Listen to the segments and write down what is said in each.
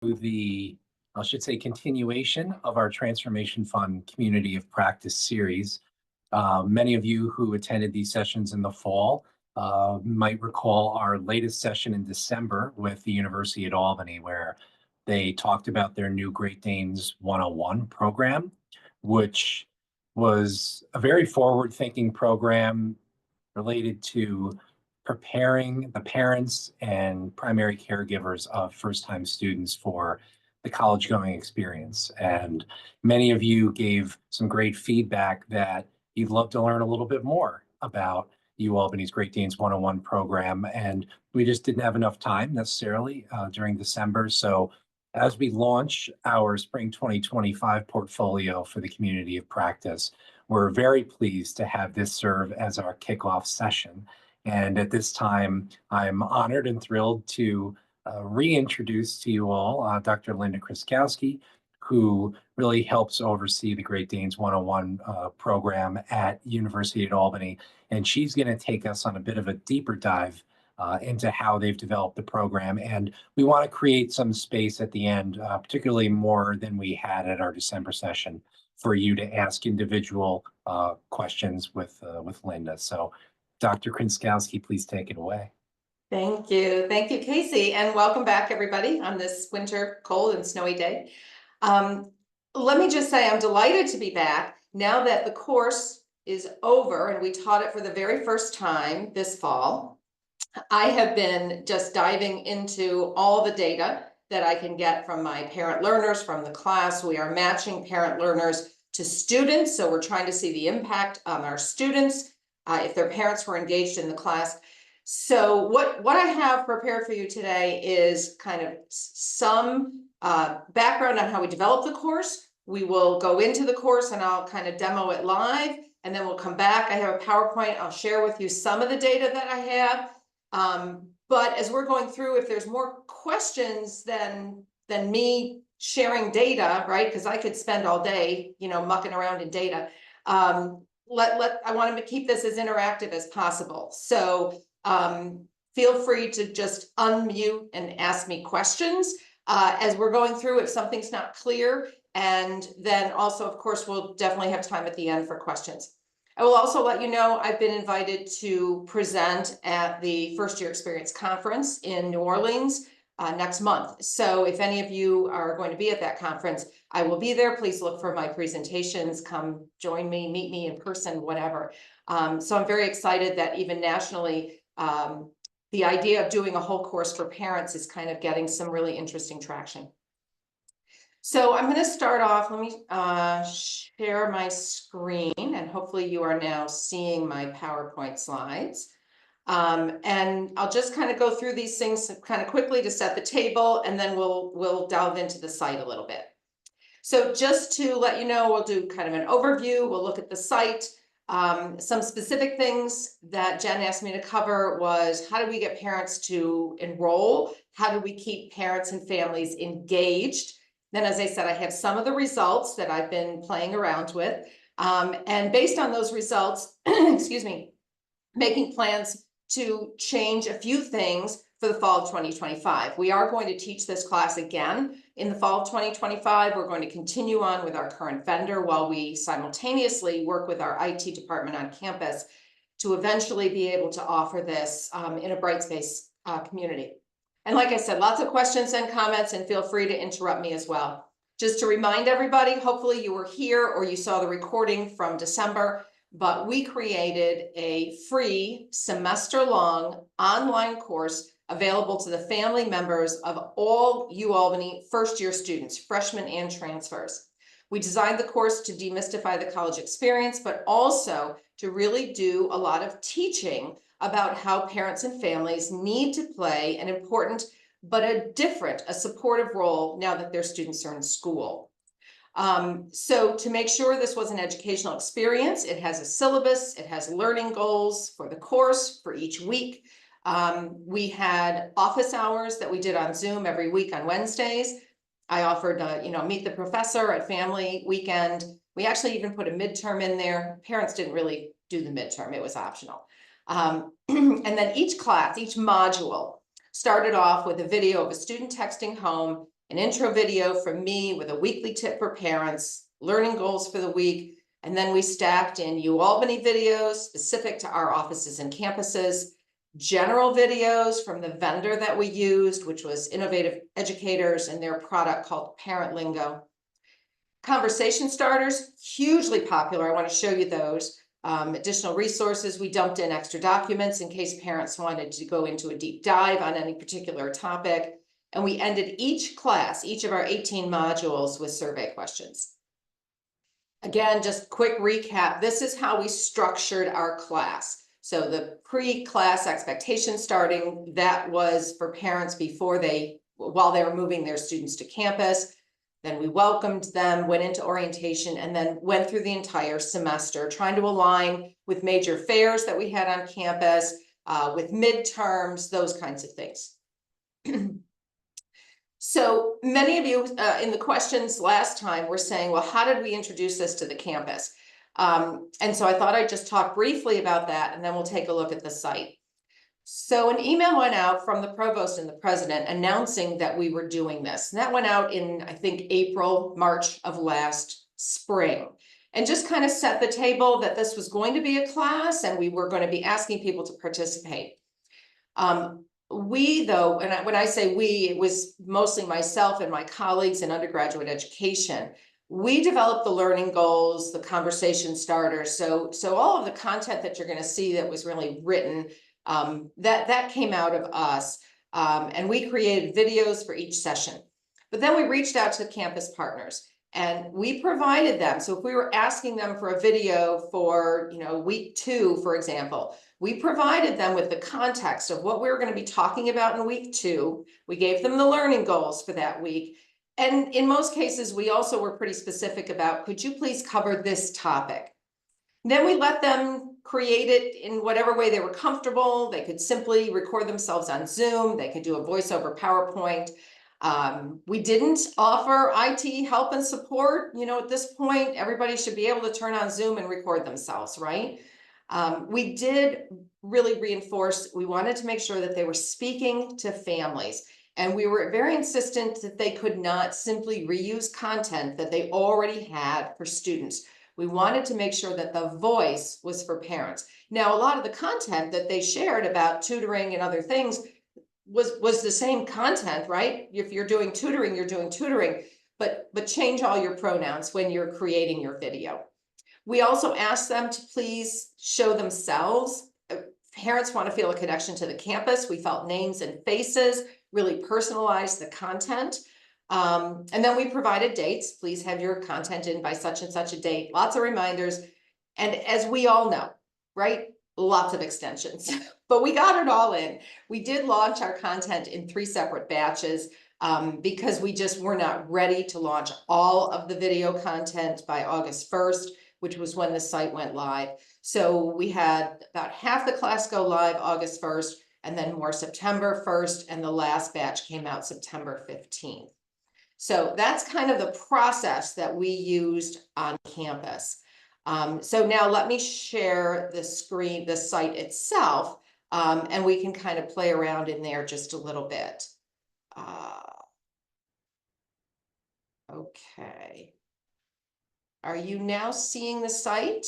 the, I should say, continuation of our Transformation Fund Community of Practice series. Many of you who attended these sessions in the fall might recall our latest session in December with the University at Albany, where they talked about their new Great Danes 101 program, which was a very forward-thinking program related to preparing the parents and primary caregivers of first-time students for the college-going experience. And many of you gave some great feedback that you'd love to learn a little bit more about UAlbany's Great Danes 101 program. And we just didn't have enough time necessarily during December. So as we launch our spring 2025 portfolio for the community of practice, we're very pleased to have this serve as our kickoff session. And at this time, I'm honored and thrilled to reintroduce to you all Dr. Linda Krzykowski, who really helps oversee the Great Danes 101 program at University at Albany. And she's going to take us on a bit of a deeper dive into how they've developed the program. And we want to create some space at the end, particularly more than we had at our December session, for you to ask individual questions with Linda. So Dr. Krzykowski, please take it away. Thank you. Thank you, Casey. And welcome back, everybody, on this winter, cold and snowy day. Let me just say I'm delighted to be back now that the course is over and we taught it for the very first time this fall. I have been just diving into all the data that I can get from my parent learners from the class. We are matching parent learners to students, so we're trying to see the impact on our students if their parents were engaged in the class. So what I have prepared for you today is kind of some background on how we developed the course. We will go into the course and I'll kind of demo it live, and then we'll come back. I have a PowerPoint. I'll share with you some of the data that I have. But as we're going through, if there's more questions than me sharing data, right? Because I could spend all day, mucking around in data. I want to keep this as interactive as possible. So feel free to just unmute and ask me questions as we're going through if something's not clear. And then also, of course, we'll definitely have time at the end for questions. I will also let you know I've been invited to present at the First Year Experience Conference in New Orleans next month. So if any of you are going to be at that conference, I will be there. Please look for my presentations. Come join me, meet me in person, whatever. So I'm very excited that even nationally, the idea of doing a whole course for parents is kind of getting some really interesting traction. So I'm going to start off. Let me share my screen, and hopefully you are now seeing my PowerPoint slides. And I'll just kind of go through these things kind of quickly to set the table, and then we'll delve into the site a little bit. So just to let you know, we'll do kind of an overview. We'll look at the site. Some specific things that Jen asked me to cover was, how do we get parents to enroll? How do we keep parents and families engaged? Then, as I said, I have some of the results that I've been playing around with. And based on those results, excuse me, making plans to change a few things for the fall of 2025. We are going to teach this class again in the fall of 2025. We're going to continue on with our current vendor while we simultaneously work with our IT department on campus to eventually be able to offer this in a Brightspace community. And like I said, lots of questions and comments, and feel free to interrupt me as well. Just to remind everybody, hopefully you were here or you saw the recording from December, but we created a free semester-long online course available to the family members of all UAlbany first-year students, freshmen and transfers. We designed the course to demystify the college experience, but also to really do a lot of teaching about how parents and families need to play an important but a supportive role now that their students are in school. So to make sure this was an educational experience, it has a syllabus, it has learning goals for the course for each week. We had office hours that we did on Zoom every week on Wednesdays. I offered, meet the professor at family weekend. We actually even put a midterm in there. Parents didn't really do the midterm, it was optional. And then each class, each module started off with a video of a student texting home an intro video from me with a weekly tip for parents, learning goals for the week, and then we stacked in UAlbany videos specific to our offices and campuses, general videos from the vendor that we used, which was Innovative Educators and their product called Parent Lingo. Conversation starters, hugely popular. I want to show you those. Additional resources, we dumped in extra documents in case parents wanted to go into a deep dive on any particular topic. And we ended each class, each of our 18 modules, with survey questions. Again, just quick recap. This is how we structured our class. So the pre-class expectation starting, that was for parents while they were moving their students to campus. Then we welcomed them, went into orientation, and then went through the entire semester, trying to align with major fairs that we had on campus, with midterms, those kinds of things. So many of you in the questions last time were saying, well, how did we introduce this to the campus? And so I thought I'd just talk briefly about that, and then we'll take a look at the site. So an email went out from the provost and the president announcing that we were doing this. And that went out in, I think, April, March of last spring. And just kind of set the table that this was going to be a class and we were going to be asking people to participate. We, though, and when I say we, it was mostly myself and my colleagues in undergraduate education. We developed the learning goals, the conversation starters. So all of the content that you're going to see that was really written, that came out of us, and we created videos for each session. But then we reached out to campus partners and we provided them. So if we were asking them for a video for, week 2, for example, we provided them with the context of what we were going to be talking about in week 2. We gave them the learning goals for that week. And in most cases, we also were pretty specific about, could you please cover this topic? Then we let them create it in whatever way they were comfortable. They could simply record themselves on Zoom. They could do a voiceover PowerPoint. We didn't offer IT help and support. At this point, everybody should be able to turn on Zoom and record themselves, right? We did really reinforce, we wanted to make sure that they were speaking to families. And we were very insistent that they could not simply reuse content that they already had for students. We wanted to make sure that the voice was for parents. Now, a lot of the content that they shared about tutoring and other things was the same content, right? If you're doing tutoring, you're doing tutoring, but change all your pronouns when you're creating your video. We also asked them to please show themselves. Parents want to feel a connection to the campus. We felt names and faces, really personalized the content. And then we provided dates. Please have your content in by such and such a date. Lots of reminders. And as we all know, right? Lots of extensions, but we got it all in. We did launch our content in 3 separate batches because we just were not ready to launch all of the video content by August 1st, which was when the site went live. So we had about half the class go live August 1st, and then more September 1st, and the last batch came out September 15th. So that's kind of the process that we used on campus. So now let me share the screen, the site itself, and we can kind of play around in there just a little bit. Okay. Are you now seeing the site?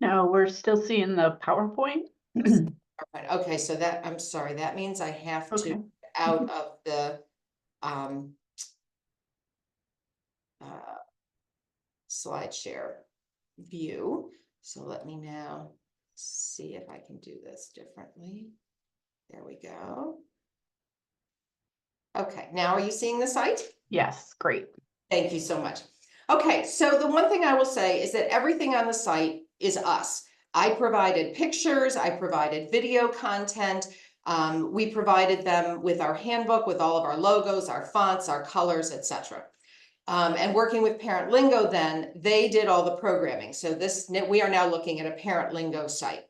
No, we're still seeing the PowerPoint. Okay, so I'm sorry, that means I have to out of the slide share view. So let me now see if I can do this differently. There we go. Okay, now are you seeing the site? Yes, great. Thank you so much. Okay, so the one thing I will say is that everything on the site is us. I provided pictures, I provided video content, we provided them with our handbook, with all of our logos, our fonts, our colors, etc. And working with Parent Lingo, then they did all the programming. So we are now looking at a Parent Lingo site.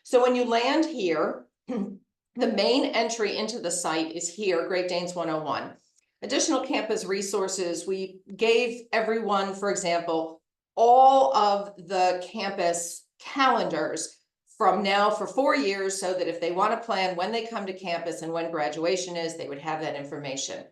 So when you land here, the main entry into the site is here, Great Danes 101. Additional campus resources, we gave everyone, for example, all of the campus calendars from now for 4 years, so that if they want to plan when they come to campus and when graduation is, they would have that information.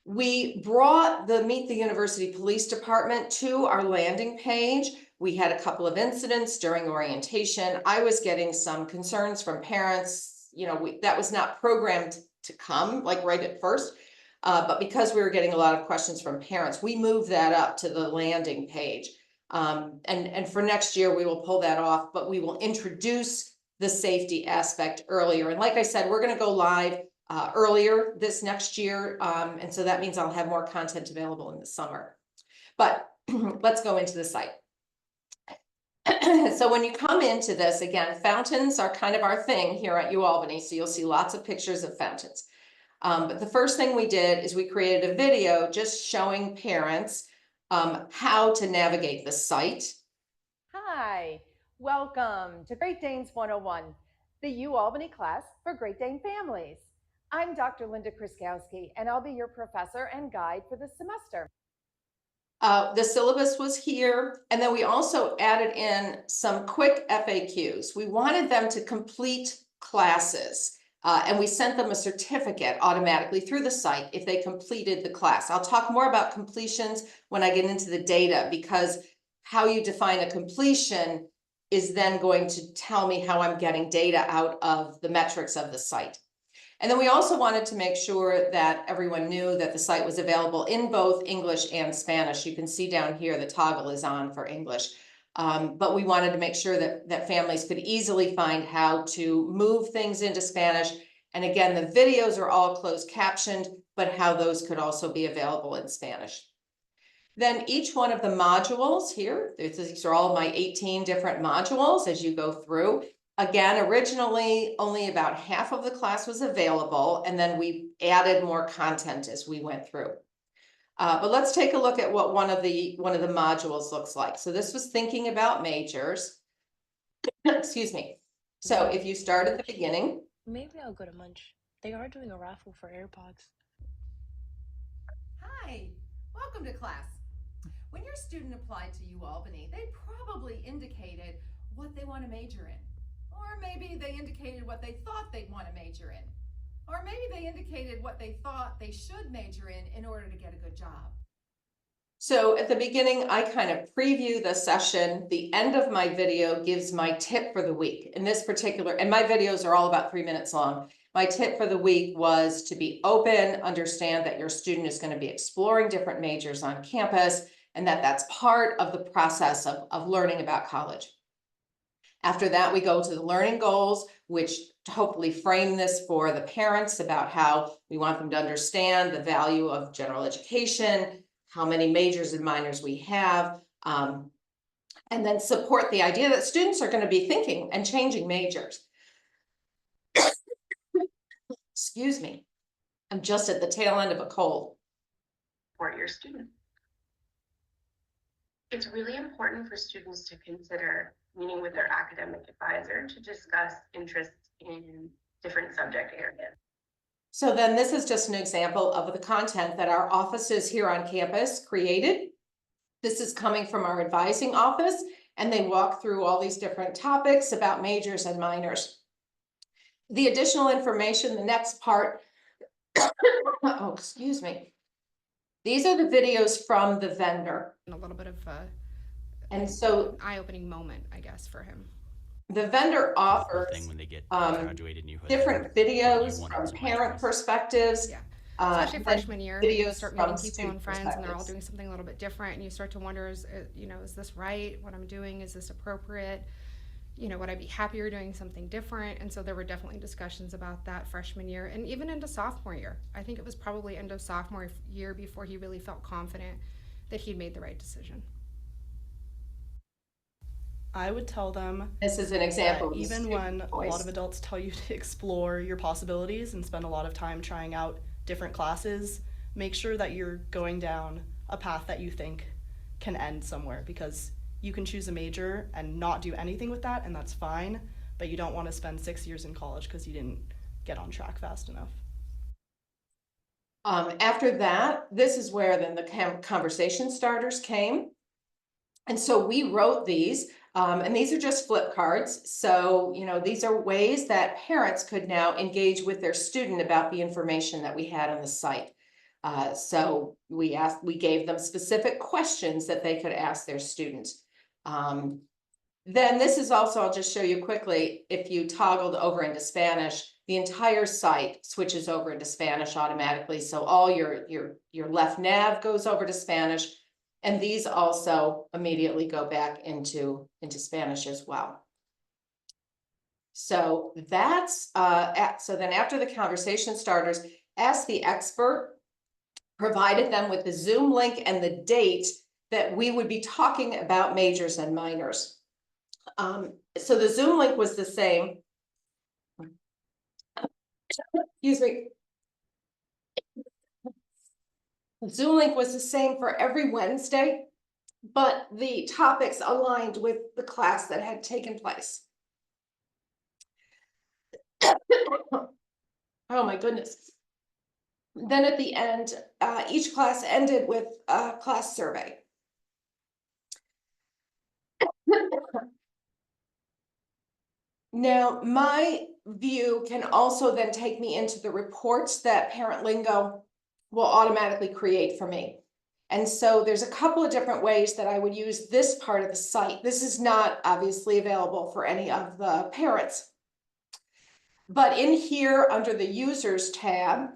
We brought the Meet the University Police Department to our landing page. We had a couple of incidents during orientation. I was getting some concerns from parents. You know, that was not programmed to come like right at first. But because we were getting a lot of questions from parents, we moved that up to the landing page. And for next year, we will pull that off, but we will introduce the safety aspect earlier. And like I said, we're going to go live earlier this next year. And so that means I'll have more content available in the summer. But let's go into the site. So when you come into this, again, fountains are kind of our thing here at UAlbany. So you'll see lots of pictures of fountains. But the first thing we did is we created a video just showing parents how to navigate the site. Hi, welcome to Great Danes 101, the UAlbany class for Great Dane families. I'm Dr. Linda Krzykowski, and I'll be your professor and guide for this semester. The syllabus was here, and then we also added in some quick FAQs. We wanted them to complete classes, and we sent them a certificate automatically through the site if they completed the class. I'll talk more about completions when I get into the data, because how you define a completion is then going to tell me how I'm getting data out of the metrics of the site. And then we also wanted to make sure that everyone knew that the site was available in both English and Spanish. You can see down here the toggle is on for English. But we wanted to make sure that families could easily find how to move things into Spanish. And again, the videos are all closed captioned, but how those could also be available in Spanish. Then each one of the modules here, these are all my 18 different modules as you go through. Again, originally only about half of the class was available, and then we added more content as we went through. But let's take a look at what one of the modules looks like. So this was thinking about majors. Excuse me. So if you start at the beginning. Maybe I'll go to Munch. They are doing a raffle for AirPods. Hi, welcome to class. When your student applied to UAlbany, they probably indicated what they want to major in. Or maybe they indicated what they thought they'd want to major in. Or maybe they indicated what they thought they should major in order to get a good job. So at the beginning, I kind of preview the session. The end of my video gives my tip for the week. In this particular, and my videos are all about 3 minutes long. My tip for the week was to be open, understand that your student is going to be exploring different majors on campus, and that that's part of the process of learning about college. After that, we go to the learning goals, which hopefully frame this for the parents about how we want them to understand the value of general education, how many majors and minors we have, and then support the idea that students are going to be thinking and changing majors. Excuse me, I'm just at the tail end of a cold. For your student. It's really important for students to consider meeting with their academic advisor to discuss interests in different subject areas. So then this is just an example of the content that our offices here on campus created. This is coming from our advising office, and they walk through all these different topics about majors and minors. The additional information, the next part, oh, excuse me. These are the videos from the vendor. A little bit of and so eye-opening moment, I guess, for him. The vendor offers when they get different videos from parent perspectives. Yeah. Especially freshman year, you start meeting people and friends, and they're all doing something a little bit different, and you start to wonder, is this right? What I'm doing, is this appropriate? Would I be happier doing something different? And so there were definitely discussions about that freshman year, and even into sophomore year. I think it was probably end of sophomore year before he really felt confident that he'd made the right decision. I would tell them, this is an example, even when a lot of adults tell you to explore your possibilities and spend a lot of time trying out different classes, make sure that you're going down a path that you think can end somewhere, because you can choose a major and not do anything with that, and that's fine, but you don't want to spend 6 years in college because you didn't get on track fast enough. After that, this is where then the conversation starters came. And so we wrote these, and these are just flip cards. So, these are ways that parents could now engage with their student about the information that we had on the site. So we gave them specific questions that they could ask their students. Then this is also, I'll just show you quickly, if you toggled over into Spanish, the entire site switches over into Spanish automatically. So all your left nav goes over to Spanish, and these also immediately go back into Spanish as well. So that's, so then after the conversation starters, Ask the Expert provided them with the Zoom link and the date that we would be talking about majors and minors. So the Zoom link was the same. Excuse me. The Zoom link was the same for every Wednesday, but the topics aligned with the class that had taken place. Oh my goodness. Then at the end, each class ended with a class survey. Now, my view can also then take me into the reports that Parent Lingo will automatically create for me. And so there's a couple of different ways that I would use this part of the site. This is not obviously available for any of the parents. But in here under the Users tab,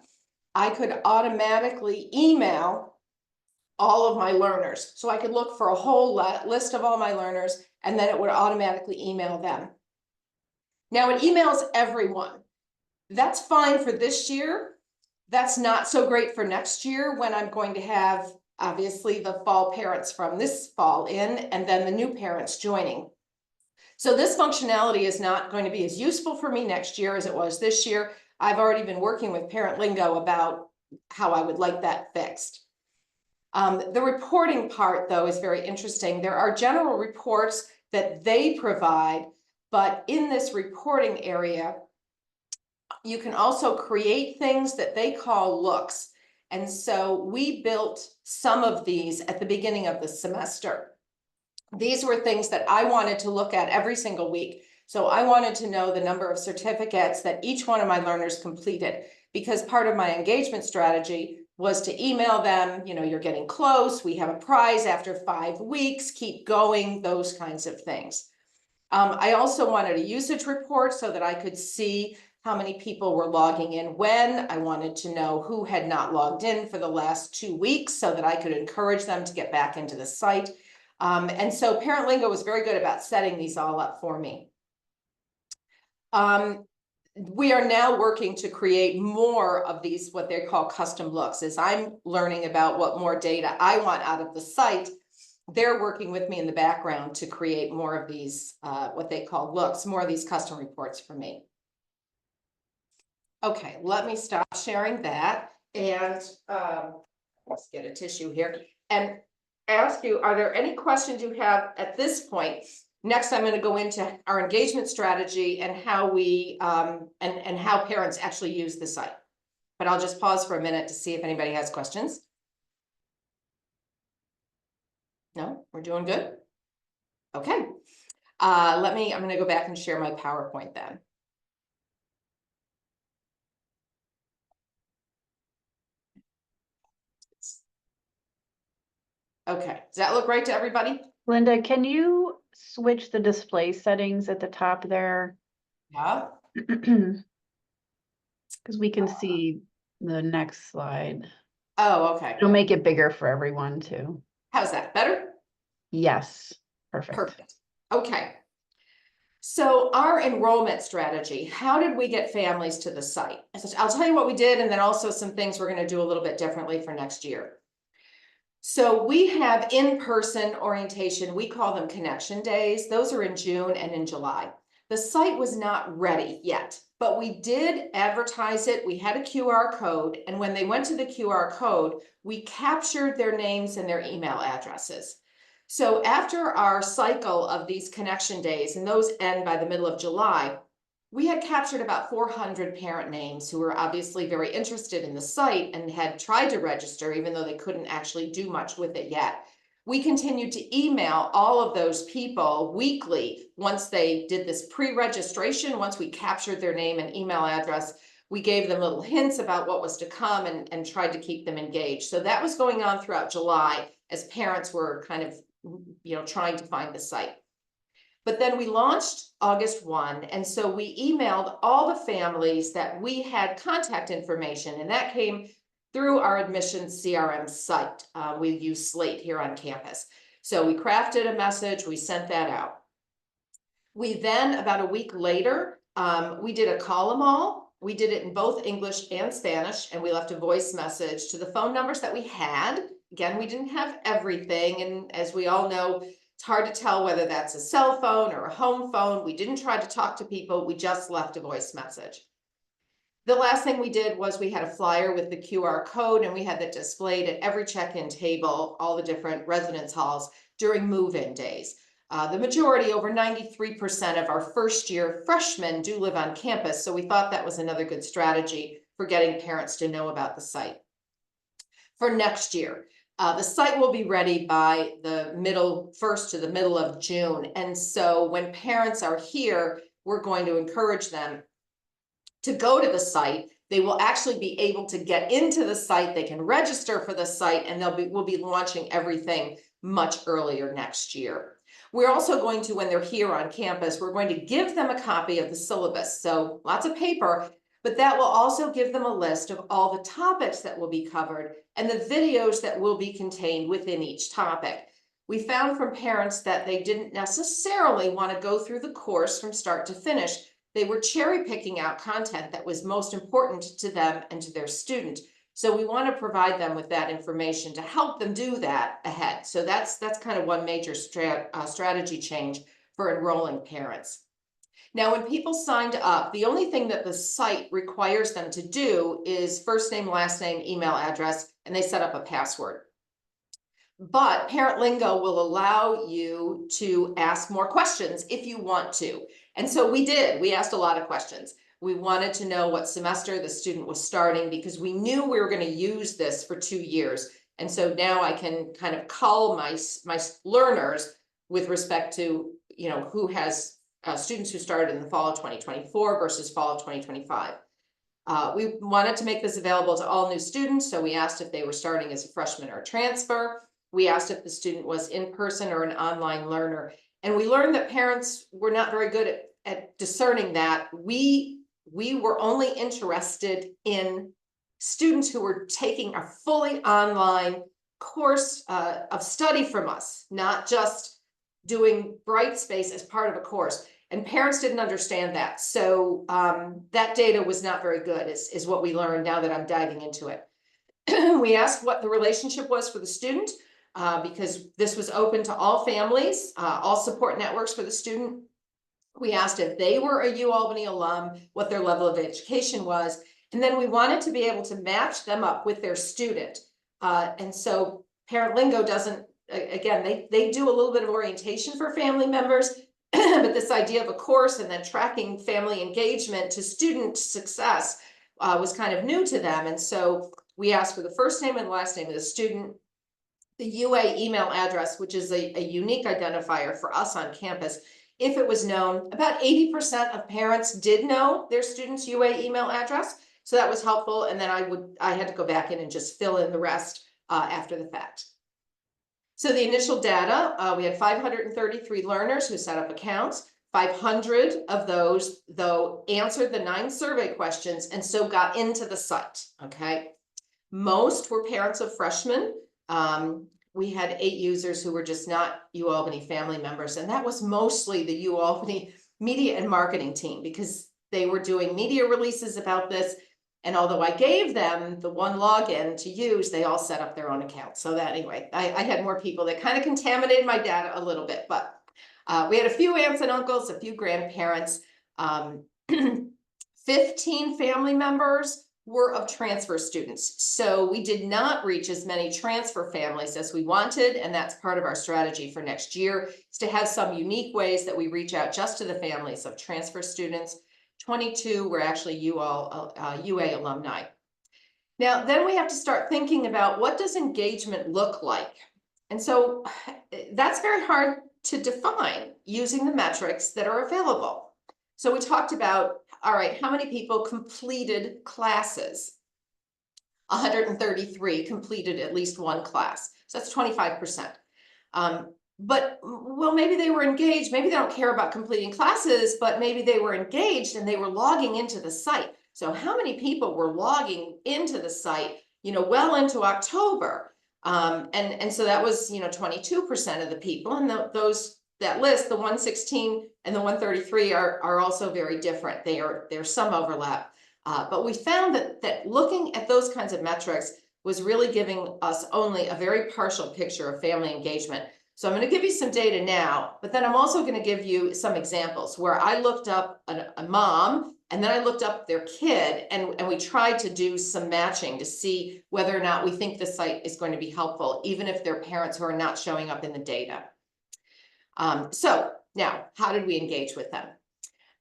I could automatically email all of my learners. So I could look for a whole list of all my learners, and then it would automatically email them. Now it emails everyone. That's fine for this year. That's not so great for next year when I'm going to have obviously the fall parents from this fall in, and then the new parents joining. So this functionality is not going to be as useful for me next year as it was this year. I've already been working with Parent Lingo about how I would like that fixed. The reporting part, though, is very interesting. There are general reports that they provide, but in this reporting area, you can also create things that they call looks. And so we built some of these at the beginning of the semester. These were things that I wanted to look at every single week. So I wanted to know the number of certificates that each one of my learners completed, because part of my engagement strategy was to email them, you know, you're getting close, we have a prize after 5 weeks, keep going, those kinds of things. I also wanted a usage report so that I could see how many people were logging in when. I wanted to know who had not logged in for the last 2 weeks so that I could encourage them to get back into the site. And so Parent Lingo was very good about setting these all up for me. We are now working to create more of these, what they call custom looks. As I'm learning about what more data I want out of the site, they're working with me in the background to create more of these, what they call looks, more of these custom reports for me. Okay, let me stop sharing that and let's get a tissue here and ask you, are there any questions you have at this point? Next, I'm going to go into our engagement strategy and how we and how parents actually use the site. But I'll just pause for a minute to see if anybody has questions. No, we're doing good. Okay, I'm going to go back and share my PowerPoint then. Okay, does that look right to everybody? Linda, can you switch the display settings at the top there? Yeah. Because we can see the next slide. Oh, okay. It'll make it bigger for everyone too. How's that, better? Yes, perfect. Perfect. Okay. So our enrollment strategy, how did we get families to the site? I'll tell you what we did, and then also some things we're going to do a little bit differently for next year. So we have in-person orientation. We call them connection days. Those are in June and in July. The site was not ready yet, but we did advertise it. We had a QR code, and when they went to the QR code, we captured their names and their email addresses. So after our cycle of these connection days, and those end by the middle of July, we had captured about 400 parent names who were obviously very interested in the site and had tried to register, even though they couldn't actually do much with it yet. We continued to email all of those people weekly once they did this pre-registration. Once we captured their name and email address, We gave them little hints about what was to come and tried to keep them engaged. So that was going on throughout July as parents were kind of, trying to find the site. But then we launched August 1, and so we emailed all the families that we had contact information, and that came through our admissions CRM site. We use Slate here on campus. So we crafted a message, we sent that out. We then, about a week later, we did a call them all. We did it in both English and Spanish, and we left a voice message to the phone numbers that we had. Again, we didn't have everything, and as we all know, it's hard to tell whether that's a cell phone or a home phone. We didn't try to talk to people, we just left a voice message. The last thing we did was we had a flyer with the QR code, and we had that displayed at every check-in table, all the different residence halls during move-in days. The majority, over 93% of our first-year freshmen do live on campus, so we thought that was another good strategy for getting parents to know about the site. For next year, the site will be ready by the first to the middle of June, and so when parents are here, we're going to encourage them to go to the site. They will actually be able to get into the site, they can register for the site, and we'll be launching everything much earlier next year. We're also going to, when they're here on campus, we're going to give them a copy of the syllabus. So lots of paper, but that will also give them a list of all the topics that will be covered and the videos that will be contained within each topic. We found from parents that they didn't necessarily want to go through the course from start to finish. They were cherry picking out content that was most important to them and to their student. So we want to provide them with that information to help them do that ahead. So that's kind of one major strategy change for enrolling parents. Now, when people signed up, the only thing that the site requires them to do is first name, last name, email address, and they set up a password. But Parent Lingo will allow you to ask more questions if you want to. And so we did. We asked a lot of questions. We wanted to know what semester the student was starting because we knew we were going to use this for 2 years. And so now I can kind of call my learners with respect to, who has students who started in the fall of 2024 versus fall of 2025. We wanted to make this available to all new students. So we asked if they were starting as a freshman or a transfer. We asked if the student was in person or an online learner. And we learned that parents were not very good at discerning that. We were only interested in students who were taking a fully online course of study from us, not just doing Brightspace as part of a course. And parents didn't understand that. So that data was not very good, is what we learned now that I'm diving into it. We asked what the relationship was for the student because this was open to all families, all support networks for the student. We asked if they were a UAlbany alum, what their level of education was, and then we wanted to be able to match them up with their student. And so Parent Lingo doesn't, again, they do a little bit of orientation for family members, but this idea of a course and then tracking family engagement to student success was kind of new to them. And so we asked for the first name and last name of the student, the UA email address, which is a unique identifier for us on campus. If it was known, about 80% of parents did know their student's UA email address. So that was helpful. And then I had to go back in and just fill in the rest after the fact. So the initial data, we had 533 learners who set up accounts. 500 of those, though, answered the 9 survey questions and so got into the site, okay? Most were parents of freshmen. We had 8 users who were just not UAlbany family members, and that was mostly the UAlbany media and marketing team because they were doing media releases about this. And although I gave them the one login to use, they all set up their own account. So that anyway, I had more people that kind of contaminated my data a little bit, but we had a few aunts and uncles, a few grandparents, 15 family members were of transfer students. So we did not reach as many transfer families as we wanted. And that's part of our strategy for next year is to have some unique ways that we reach out just to the families of transfer students. 22 were actually UA alumni. Now, then we have to start thinking about what does engagement look like? And so that's very hard to define using the metrics that are available. So we talked about, all right, how many people completed classes? 133 completed at least one class. So that's 25%. But well, maybe they were engaged. Maybe they don't care about completing classes, but maybe they were engaged and they were logging into the site. So how many people were logging into the site, well into October? And so that was, 22% of the people. And that list, the 116 and the 133 are also very different. There's some overlap. But we found that looking at those kinds of metrics was really giving us only a very partial picture of family engagement. So I'm going to give you some data now, but then I'm also going to give you some examples where I looked up a mom and then I looked up their kid and we tried to do some matching to see whether or not we think the site is going to be helpful, even if they're parents who are not showing up in the data. So now, how did we engage with them?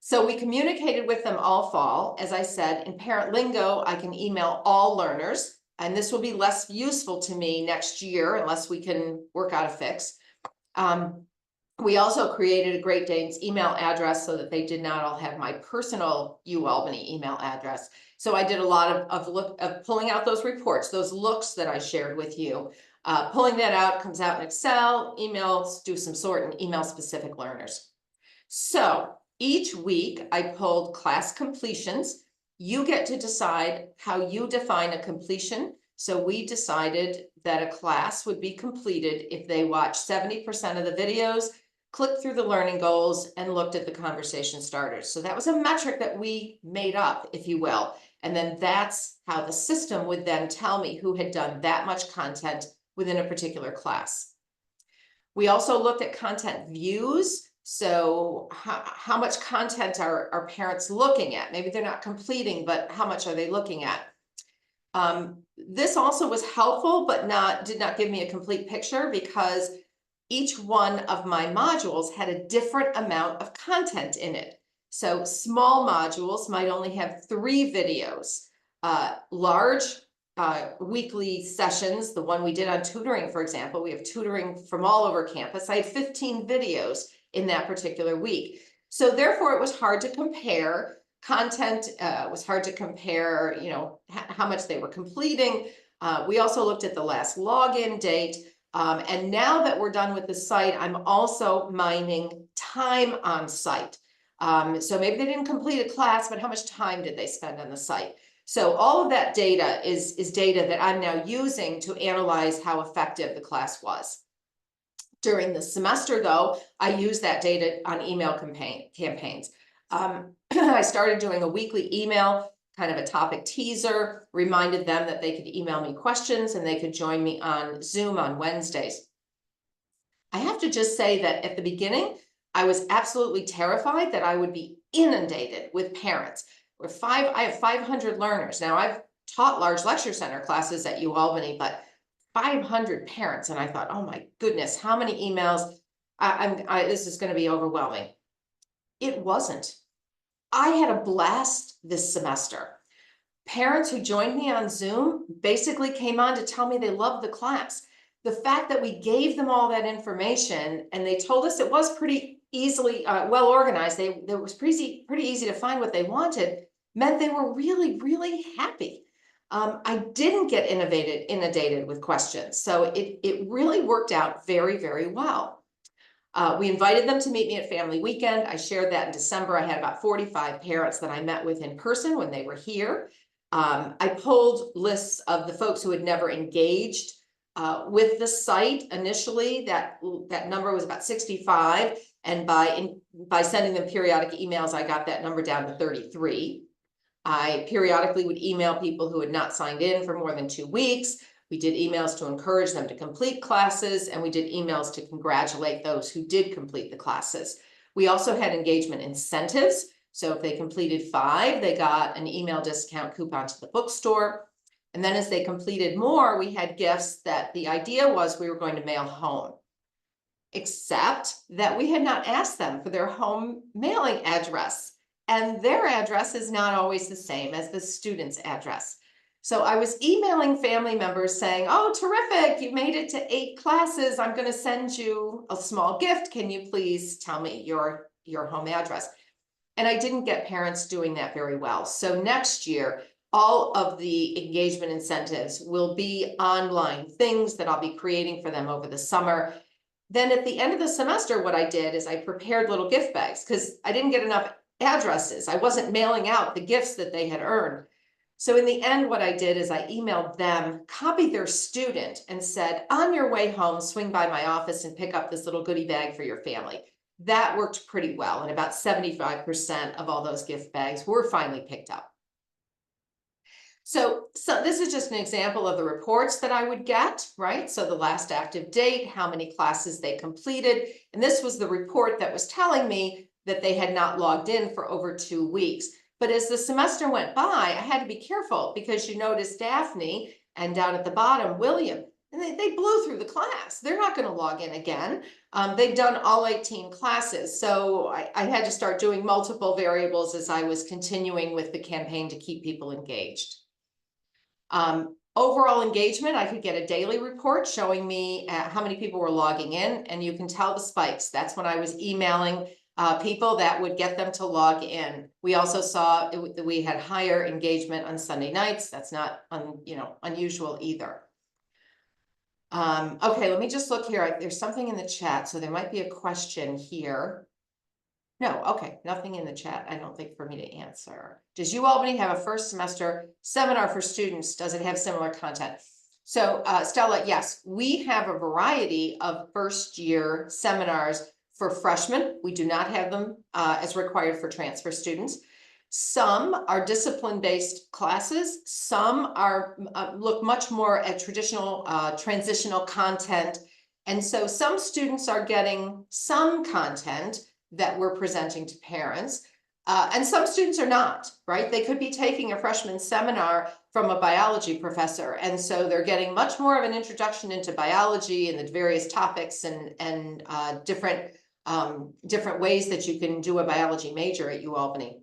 So we communicated with them all fall. As I said, in parent lingo, I can email all learners, and this will be less useful to me next year unless we can work out a fix. We also created a Great Danes email address so that they did not all have my personal UAlbany email address. So I did a lot of pulling out those reports, those looks that I shared with you. Pulling that out comes out in Excel, emails, do some sort and email specific learners. So each week I pulled class completions. You get to decide how you define a completion. So we decided that a class would be completed if they watched 70% of the videos, clicked through the learning goals, and looked at the conversation starters. So that was a metric that we made up, if you will. And then that's how the system would then tell me who had done that much content within a particular class. We also looked at content views. So how much content are parents looking at? Maybe they're not completing, but how much are they looking at? This also was helpful, but did not give me a complete picture because each one of my modules had a different amount of content in it. So small modules might only have 3 videos. Large weekly sessions, the one we did on tutoring, for example, we have tutoring from all over campus. I had 15 videos in that particular week. So therefore it was hard to compare content, was hard to compare, how much they were completing. We also looked at the last login date. And now that we're done with the site, I'm also mining time on site. So maybe they didn't complete a class, but how much time did they spend on the site? So all of that data is data that I'm now using to analyze how effective the class was. During the semester, though, I use that data on email campaigns. I started doing a weekly email, kind of a topic teaser, reminded them that they could email me questions and they could join me on Zoom on Wednesdays. I have to just say that at the beginning, I was absolutely terrified that I would be inundated with parents. I have 500 learners. Now, I've taught large lecture center classes at UAlbany, but 500 parents. And I thought, oh my goodness, how many emails? This is going to be overwhelming. It wasn't. I had a blast this semester. Parents who joined me on Zoom basically came on to tell me they loved the class. The fact that we gave them all that information and they told us it was pretty easily well organized, it was pretty easy to find what they wanted, meant they were really, really happy. I didn't get inundated with questions. So it really worked out very, very well. We invited them to meet me at Family Weekend. I shared that in December. I had about 45 parents that I met with in person when they were here. I pulled lists of the folks who had never engaged with the site. Initially, that number was about 65. And by sending them periodic emails, I got that number down to 33. I periodically would email people who had not signed in for more than 2 weeks. We did emails to encourage them to complete classes, and we did emails to congratulate those who did complete the classes. We also had engagement incentives. So if they completed 5, they got an email discount coupon to the bookstore. And then as they completed more, we had gifts that the idea was we were going to mail home, except that we had not asked them for their home mailing address. And their address is not always the same as the student's address. So I was emailing family members saying, oh, terrific, you made it to 8 classes. I'm going to send you a small gift. Can you please tell me your home address? And I didn't get parents doing that very well. So next year, all of the engagement incentives will be online, things that I'll be creating for them over the summer. Then at the end of the semester, what I did is I prepared little gift bags because I didn't get enough addresses. I wasn't mailing out the gifts that they had earned. So in the end, what I did is I emailed them, copied their student, and said, on your way home, swing by my office and pick up this little goodie bag for your family. That worked pretty well, and about 75% of all those gift bags were finally picked up. So this is just an example of the reports that I would get, right? So the last active date, how many classes they completed, and this was the report that was telling me that they had not logged in for over 2 weeks. But as the semester went by, I had to be careful because you notice Daphne and down at the bottom, William, and they blew through the class. They're not going to log in again. They've done all 18 classes. So I had to start doing multiple variables as I was continuing with the campaign to keep people engaged. Overall engagement, I could get a daily report showing me how many people were logging in, and you can tell the spikes. That's when I was emailing people that would get them to log in. We also saw that we had higher engagement on Sunday nights. That's not unusual either. Okay, let me just look here. There's something in the chat, so there might be a question here. No, okay, nothing in the chat, I don't think, for me to answer. Does UAlbany have a first semester seminar for students? Does it have similar content? So Stella, yes, we have a variety of first year seminars for freshmen. We do not have them as required for transfer students. Some are discipline-based classes. Some are look much more at traditional transitional content. And so some students are getting some content that we're presenting to parents. And some students are not, right? They could be taking a freshman seminar from a biology professor. And so they're getting much more of an introduction into biology and the various topics and different ways that you can do a biology major at UAlbany.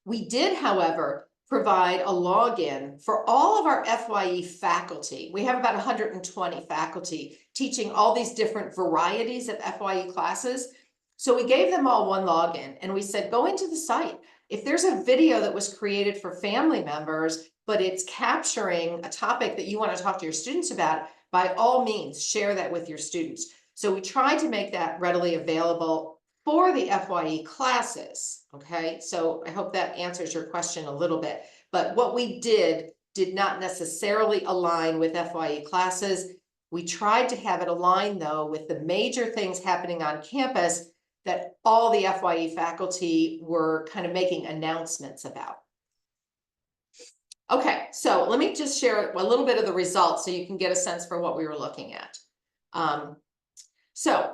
We did, however, provide a login for all of our FYE faculty. We have about 120 faculty teaching all these different varieties of FYE classes. So we gave them all one login and we said, go into the site. If there's a video that was created for family members, but it's capturing a topic that you want to talk to your students about, by all means, share that with your students. So we tried to make that readily available for the FYE classes, okay? So I hope that answers your question a little bit. But what we did not necessarily align with FYE classes. We tried to have it align, though, with the major things happening on campus that all the FYE faculty were kind of making announcements about. Okay, so let me just share a little bit of the results so you can get a sense for what we were looking at. So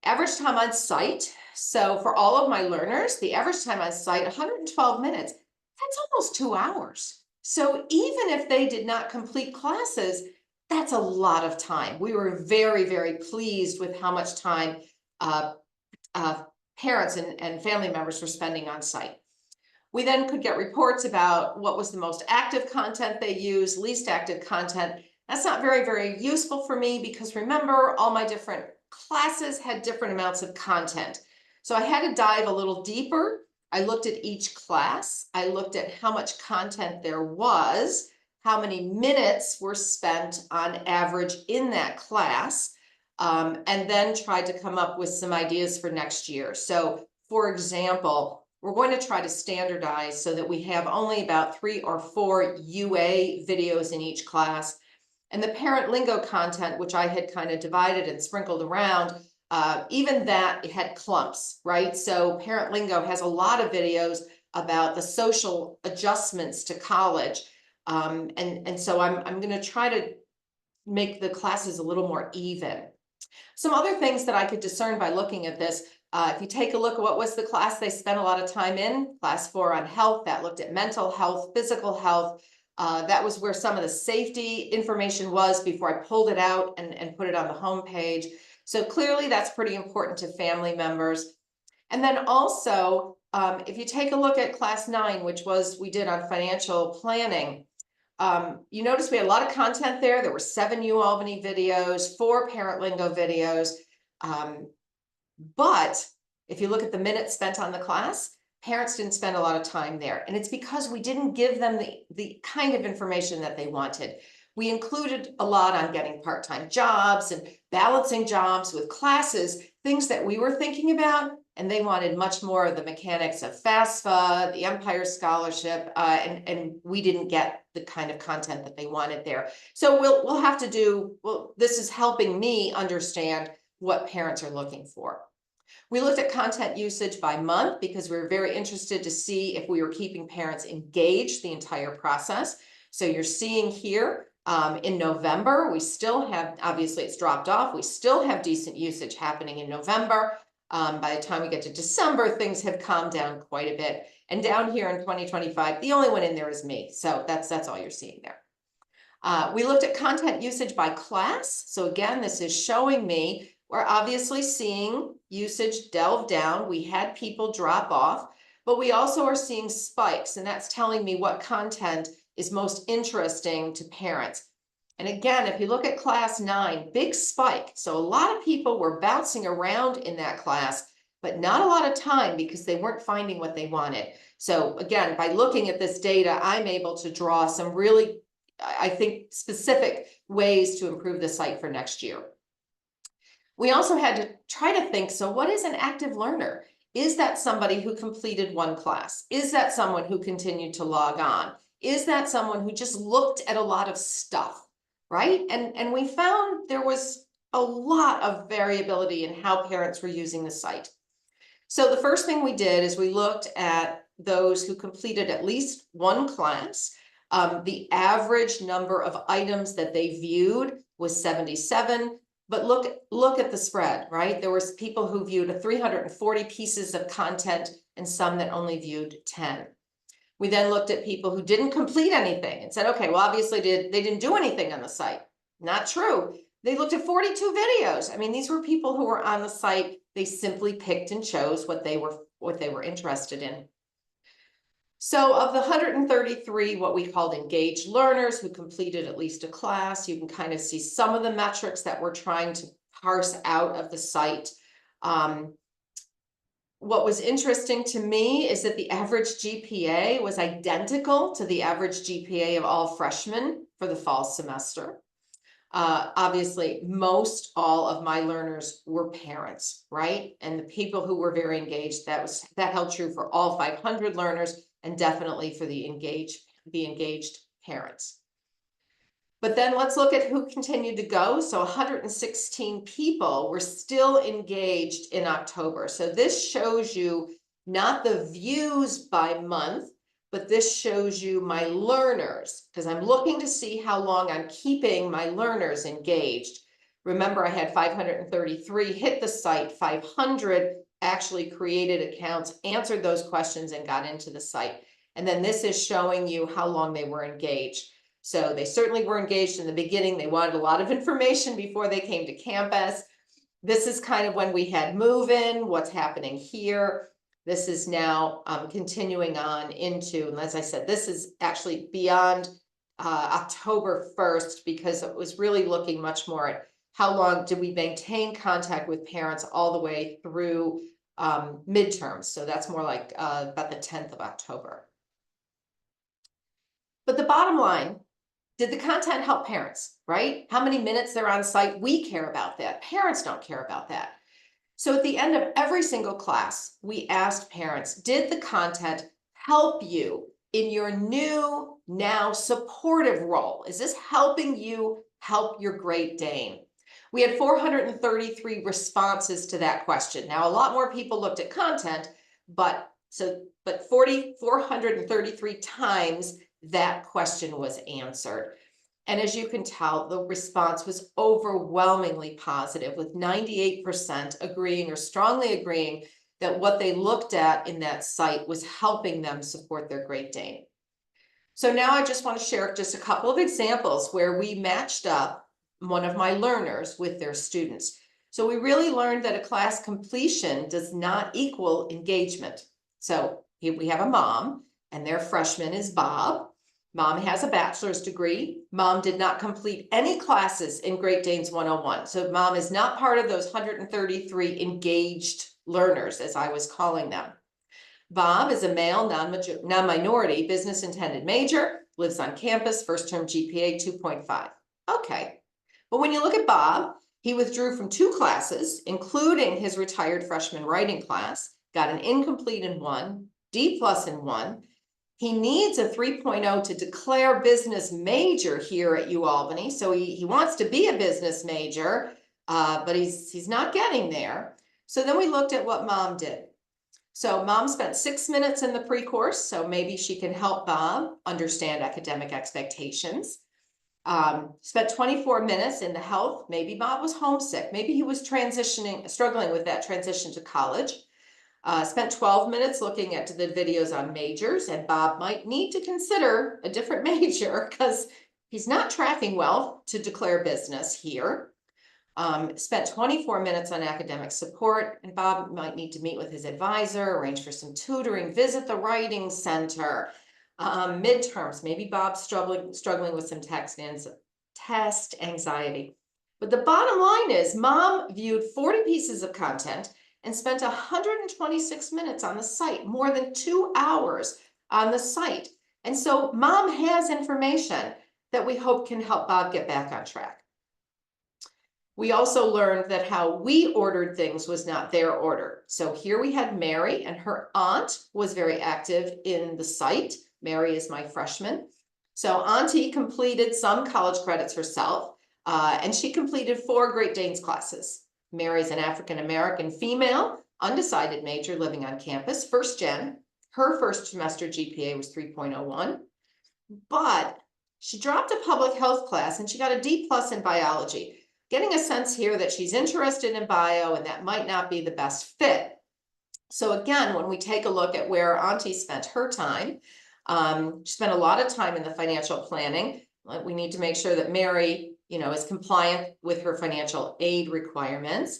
average time on site. So for all of my learners, the average time on site, 112 minutes, that's almost 2 hours. So even if they did not complete classes, that's a lot of time. We were very, very pleased with how much time parents and family members were spending on site. We then could get reports about what was the most active content they used, least active content. That's not very, very useful for me because remember, all my different classes had different amounts of content. So I had to dive a little deeper. I looked at each class. I looked at how much content there was, how many minutes were spent on average in that class, and then tried to come up with some ideas for next year. So for example, we're going to try to standardize so that we have only about 3 or 4 UA videos in each class. And the parent lingo content, which I had kind of divided and sprinkled around, even that it had clumps, right? So parent lingo has a lot of videos about the social adjustments to college. And so I'm going to try to make the classes a little more even. Some other things that I could discern by looking at this, if you take a look at what was the class they spent a lot of time in, class 4 on health, that looked at mental health, physical health. That was where some of the safety information was before I pulled it out and put it on the home page. So clearly that's pretty important to family members. And then also, if you take a look at class 9, which was we did on financial planning, you notice we had a lot of content there. There were 7 UAlbany videos, 4 parent lingo videos. But if you look at the minutes spent on the class, parents didn't spend a lot of time there. And it's because we didn't give them the kind of information that they wanted. We included a lot on getting part-time jobs and balancing jobs with classes, things that we were thinking about, and they wanted much more of the mechanics of FAFSA, the Empire Scholarship, and we didn't get the kind of content that they wanted there. So we'll have to do, well, this is helping me understand what parents are looking for. We looked at content usage by month because we were very interested to see if we were keeping parents engaged the entire process. So you're seeing here, in November, we still have, obviously it's dropped off, we still have decent usage happening in November. By the time we get to December, things have calmed down quite a bit. And down here in 2025, the only one in there is me. So that's all you're seeing there. We looked at content usage by class. So again, this is showing me, we're obviously seeing usage delve down. We had people drop off, but we also are seeing spikes, and that's telling me what content is most interesting to parents. And again, if you look at class 9, big spike. So a lot of people were bouncing around in that class, but not a lot of time because they weren't finding what they wanted. So again, by looking at this data, I'm able to draw some really, I think, specific ways to improve the site for next year. We also had to try to think, so what is an active learner? Is that somebody who completed one class? Is that someone who continued to log on? Is that someone who just looked at a lot of stuff, right? And we found there was a lot of variability in how parents were using the site. So the first thing we did is we looked at those who completed at least one class. The average number of items that they viewed was 77. But look at the spread, right? There was people who viewed 340 pieces of content and some that only viewed 10. We then looked at people who didn't complete anything and said, okay, well, obviously they didn't do anything on the site. Not true. They looked at 42 videos. I mean, these were people who were on the site. They simply picked and chose what they were interested in. So of the 133, what we called engaged learners who completed at least a class, you can kind of see some of the metrics that we're trying to parse out of the site. What was interesting to me is that the average GPA was identical to the average GPA of all freshmen for the fall semester. Obviously, most all of my learners were parents, right? And the people who were very engaged, that held true for all 500 learners and definitely for the engaged parents. But then let's look at who continued to go. So 116 people were still engaged in October. So this shows you not the views by month, but this shows you my learners, because I'm looking to see how long I'm keeping my learners engaged. Remember, I had 533 hit the site, 500 actually created accounts, answered those questions, and got into the site. And then this is showing you how long they were engaged. So they certainly were engaged in the beginning. They wanted a lot of information before they came to campus. This is kind of when we had move-in, what's happening here. This is now continuing on into, and as I said, this is actually beyond October 1st, because it was really looking much more at how long did we maintain contact with parents all the way through midterms. So that's more like about the 10th of October. But the bottom line, did the content help parents, right? How many minutes they're on site? We care about that. Parents don't care about that. So at the end of every single class, we asked parents, did the content help you in your new, now supportive role? Is this helping you help your Great Dane? We had 433 responses to that question. Now, a lot more people looked at content, but 433 times that question was answered. And as you can tell, the response was overwhelmingly positive, with 98% agreeing or strongly agreeing that what they looked at in that site was helping them support their Great Dane. So now I just want to share just a couple of examples where we matched up one of my learners with their students. So we really learned that a class completion does not equal engagement. So here we have a mom, and their freshman is Bob. Mom has a bachelor's degree. Mom did not complete any classes in Great Danes 101. So mom is not part of those 133 engaged learners, as I was calling them. Bob is a male, non-minority, business intended major, lives on campus, first term GPA 2.5. Okay, but when you look at Bob, he withdrew from 2 classes, including his retired freshman writing class, got an incomplete in 1, D+ in 1. He needs a 3.0 to declare business major here at UAlbany. So he wants to be a business major, but he's not getting there. So then we looked at what Mom did. So Mom spent 6 minutes in the pre-course, so maybe she can help Bob understand academic expectations. Spent 24 minutes in the health. Maybe Bob was homesick. Maybe he was struggling with that transition to college. Spent 12 minutes looking at the videos on majors, and Bob might need to consider a different major because he's not tracking well to declare business here. Spent 24 minutes on academic support, and Bob might need to meet with his advisor, arrange for some tutoring, visit the writing center. Midterms, maybe Bob's struggling with some test anxiety. But the bottom line is Mom viewed 40 pieces of content and spent 126 minutes on the site, more than 2 hours on the site. And so Mom has information that we hope can help Bob get back on track. We also learned that how we ordered things was not their order. So here we had Mary, and her aunt was very active in the site. Mary is my freshman. So Auntie completed some college credits herself, and she completed 4 Great Danes classes. Mary's an African-American female, undecided major living on campus, first gen. Her first semester GPA was 3.01, but she dropped a public health class and she got a D+ in biology. Getting a sense here that she's interested in bio and that might not be the best fit. So again, when we take a look at where Auntie spent her time, she spent a lot of time in the financial planning. We need to make sure that Mary, is compliant with her financial aid requirements.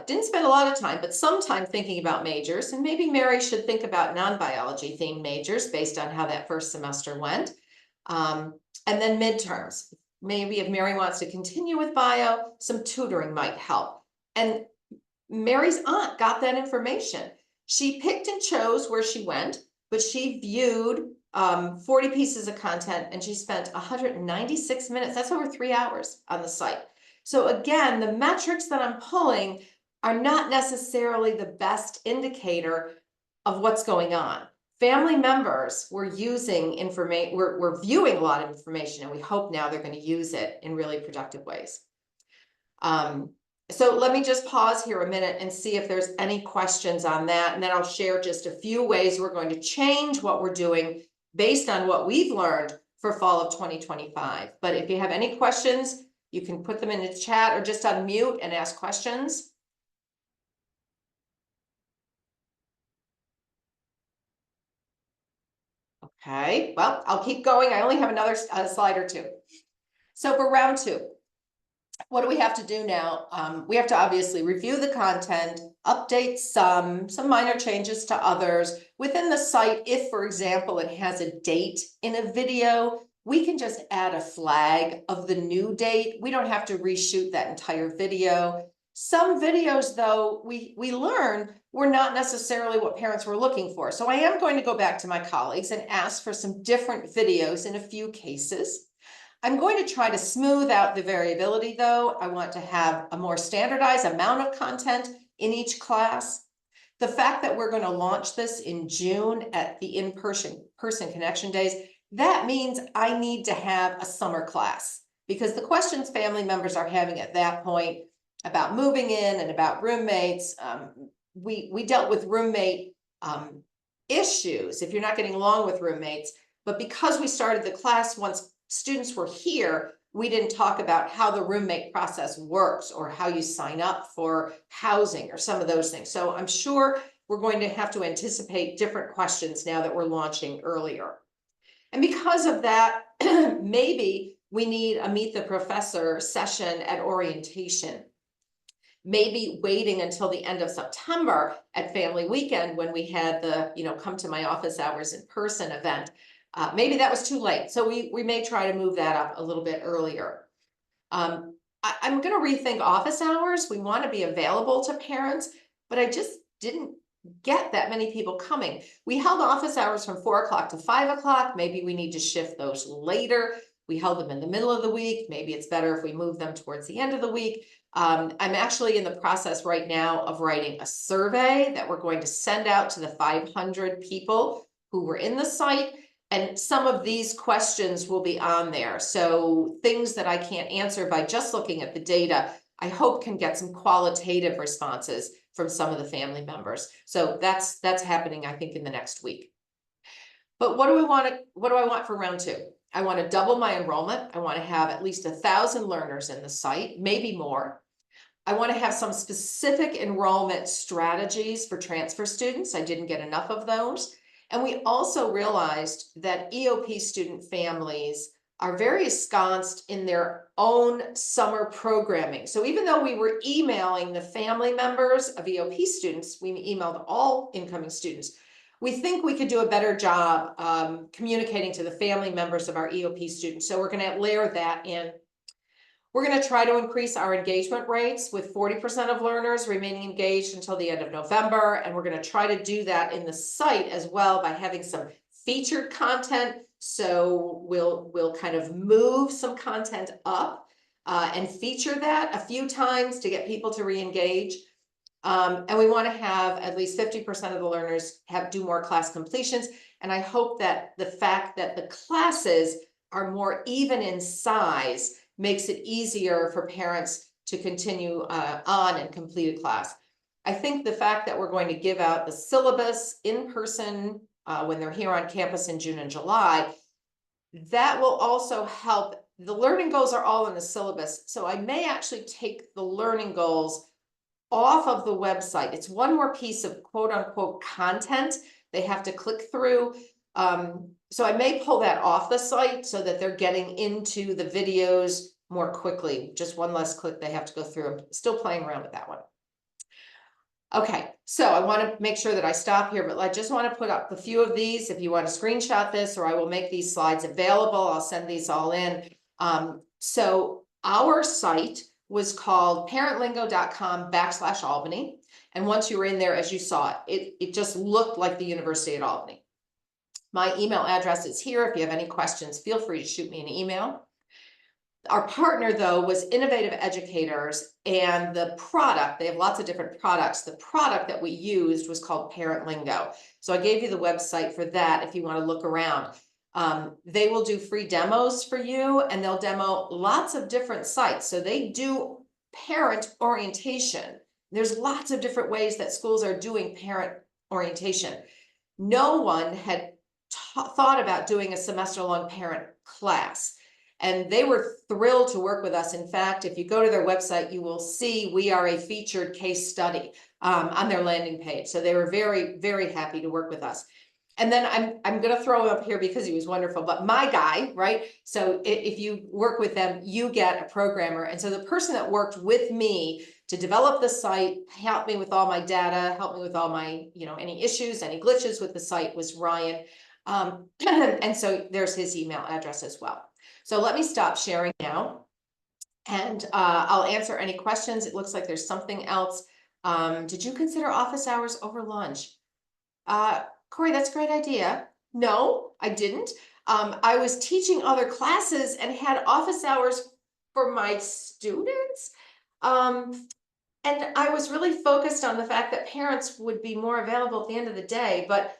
Didn't spend a lot of time, but some time thinking about majors, and maybe Mary should think about non-biology themed majors based on how that first semester went. And then midterms. Maybe if Mary wants to continue with bio, some tutoring might help. And Mary's aunt got that information. She picked and chose where she went, but she viewed 40 pieces of content and she spent 196 minutes. That's over 3 hours on the site. So again, the metrics that I'm pulling are not necessarily the best indicator of what's going on. Family members were using information, we're viewing a lot of information, and we hope now they're going to use it in really productive ways. So let me just pause here a minute and see if there's any questions on that, and then I'll share just a few ways we're going to change what we're doing based on what we've learned for fall of 2025. But if you have any questions, you can put them in the chat or just unmute and ask questions. Okay, well, I'll keep going. I only have another slide or 2. So for round 2, what do we have to do now? We have to obviously review the content, update some minor changes to others. Within the site, if, for example, it has a date in a video, we can just add a flag of the new date. We don't have to reshoot that entire video. Some videos, though, we learned were not necessarily what parents were looking for. So I am going to go back to my colleagues and ask for some different videos in a few cases. I'm going to try to smooth out the variability, though. I want to have a more standardized amount of content in each class. The fact that we're going to launch this in June at the in-person connection days, that means I need to have a summer class, because the questions family members are having at that point about moving in and about roommates, we dealt with roommate issues if you're not getting along with roommates. But because we started the class once students were here, we didn't talk about how the roommate process works or how you sign up for housing or some of those things. So I'm sure we're going to have to anticipate different questions now that we're launching earlier. And because of that, maybe we need a Meet the Professor session at orientation. Maybe waiting until the end of September at Family Weekend when we had the, come to my office hours in person event. Maybe that was too late. So we may try to move that up a little bit earlier. I'm going to rethink office hours. We want to be available to parents, but I just didn't get that many people coming. We held office hours from 4 o'clock to 5 o'clock. Maybe we need to shift those later. We held them in the middle of the week. Maybe it's better if we move them towards the end of the week. I'm actually in the process right now of writing a survey that we're going to send out to the 500 people who were in the site. And some of these questions will be on there. So things that I can't answer by just looking at the data, I hope can get some qualitative responses from some of the family members. So that's happening, I think, in the next week. But what do I want for round 2? I want to double my enrollment. I want to have at least 1,000 learners in the site, maybe more. I want to have some specific enrollment strategies for transfer students. I didn't get enough of those. And we also realized that EOP student families are very ensconced in their own summer programming. So even though we were emailing the family members of EOP students, we emailed all incoming students. We think we could do a better job communicating to the family members of our EOP students. So we're going to layer that in. We're going to try to increase our engagement rates with 40% of learners remaining engaged until the end of November. And we're going to try to do that in the site as well by having some featured content. So we'll kind of move some content up and feature that a few times to get people to re-engage. And we want to have at least 50% of the learners do more class completions. And I hope that the fact that the classes are more even in size makes it easier for parents to continue on and complete a class. I think the fact that we're going to give out the syllabus in person when they're here on campus in June and July, that will also help. The learning goals are all in the syllabus. So I may actually take the learning goals off of the website. It's one more piece of quote unquote content they have to click through. So I may pull that off the site so that they're getting into the videos more quickly. Just one less click they have to go through. I'm still playing around with that one. Okay, so I want to make sure that I stop here, but I just want to put up a few of these. If you want to screenshot this, or I will make these slides available, I'll send these all in. So our site was called parentlingo.com/Albany. And once you were in there, as you saw it just looked like the University at Albany. My email address is here. If you have any questions, feel free to shoot me an email. Our partner, though, was Innovative Educators, and the product, they have lots of different products. The product that we used was called Parent Lingo. So I gave you the website for that if you want to look around. They will do free demos for you, and they'll demo lots of different sites. So they do parent orientation. There's lots of different ways that schools are doing parent orientation. No one had thought about doing a semester-long parent class, and they were thrilled to work with us. In fact, if you go to their website, you will see we are a featured case study on their landing page. So they were very, very happy to work with us. And then I'm going to throw him up here because he was wonderful, but my guy, right? So if you work with them, you get a programmer. And so the person that worked with me to develop the site, help me with all my data, help me with all my, any issues, any glitches with the site was Ryan. And so there's his email address as well. So let me stop sharing now, and I'll answer any questions. It looks like there's something else. Did you consider office hours over lunch? Corey, that's a great idea. No, I didn't. I was teaching other classes and had office hours for my students. And I was really focused on the fact that parents would be more available at the end of the day, but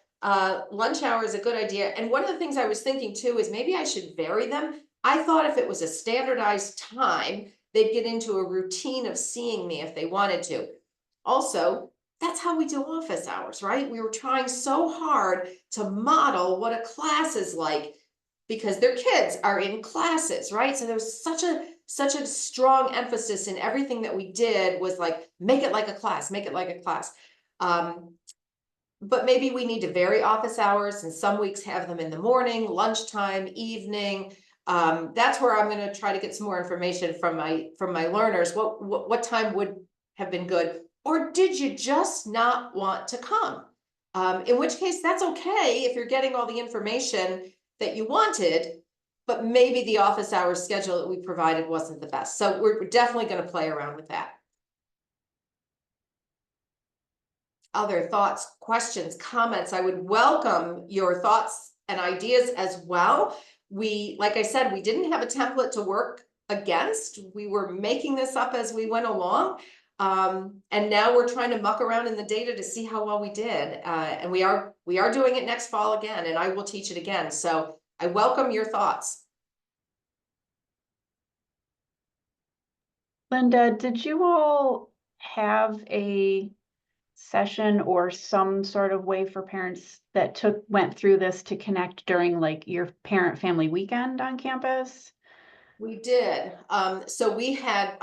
lunch hour is a good idea. And one of the things I was thinking too is maybe I should vary them. I thought if it was a standardized time, they'd get into a routine of seeing me if they wanted to. Also, that's how we do office hours, right? We were trying so hard to model what a class is like because their kids are in classes, right? So there was such a strong emphasis in everything that we did was like, make it like a class, make it like a class. But maybe we need to vary office hours, and some weeks have them in the morning, lunchtime, evening. That's where I'm going to try to get some more information from my learners. What time would have been good? Or did you just not want to come? In which case, that's okay if you're getting all the information that you wanted, but maybe the office hours schedule that we provided wasn't the best. So we're definitely going to play around with that. other thoughts, questions, comments. I would welcome your thoughts and ideas as well. Like I said, we didn't have a template to work against. We were making this up as we went along. And now we're trying to muck around in the data to see how well we did. And we are doing it next fall again, and I will teach it again. So I welcome your thoughts. Linda, did you all have a session or some sort of way for parents that went through this to connect during like your parent-family weekend on campus? We did. So we had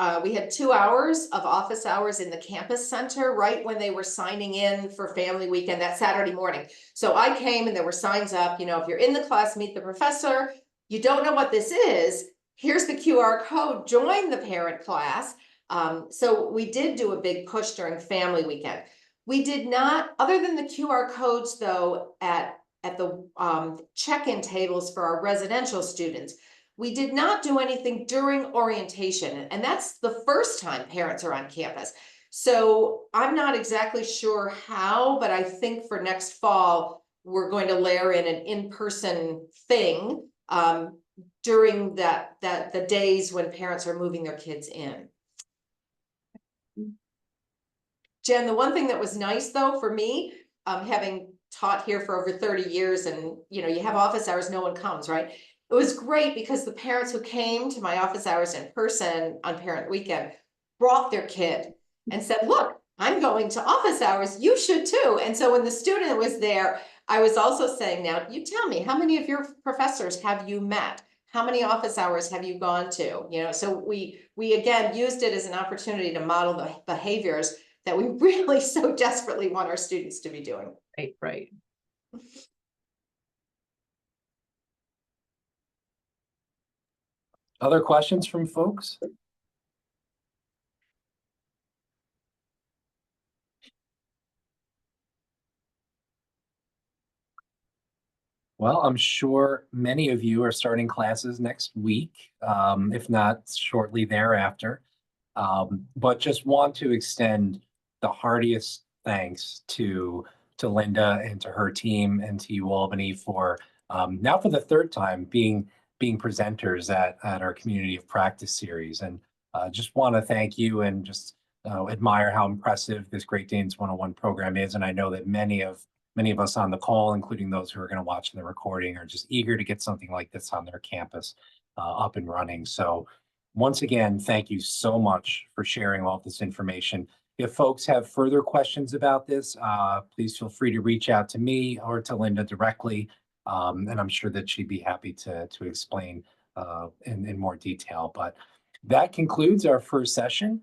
2 hours of office hours in the campus center right when they were signing in for family weekend that Saturday morning. So I came and there were signs up, you know, if you're in the class, meet the professor. You don't know what this is, here's the QR code, join the parent class. So we did do a big push during family weekend. We did not, other than the QR codes though, at the check-in tables for our residential students, we did not do anything during orientation, and that's the first time parents are on campus. So I'm not exactly sure how, but I think for next fall, we're going to layer in an in-person thing during the days when parents are moving their kids in. Jen, the one thing that was nice though for me, having taught here for over 30 years and you know, you have office hours, no one comes, right? It was great because the parents who came to my office hours in person on parent weekend brought their kid and said, look, I'm going to office hours, you should too. And so when the student was there, I was also saying, now you tell me, how many of your professors have you met? How many office hours have you gone to? You know, so we again used it as an opportunity to model the behaviors that we really so desperately want our students to be doing. Right, right. Other questions from folks? Well, I'm sure many of you are starting classes next week, if not shortly thereafter. But just want to extend the heartiest thanks to Linda and to her team and to UAlbany for now for the third time being presenters at our Community of Practice series. And just want to thank you and just admire how impressive this Great Danes 101 program is. And I know that many of us on the call, including those who are going to watch the recording, are just eager to get something like this on their campus up and running. So once again, thank you so much for sharing all this information. If folks have further questions about this, please feel free to reach out to me or to Linda directly. And I'm sure that she'd be happy to explain in more detail. But that concludes our first session.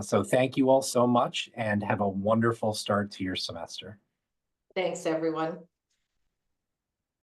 So thank you all so much and have a wonderful start to your semester. Thanks, everyone.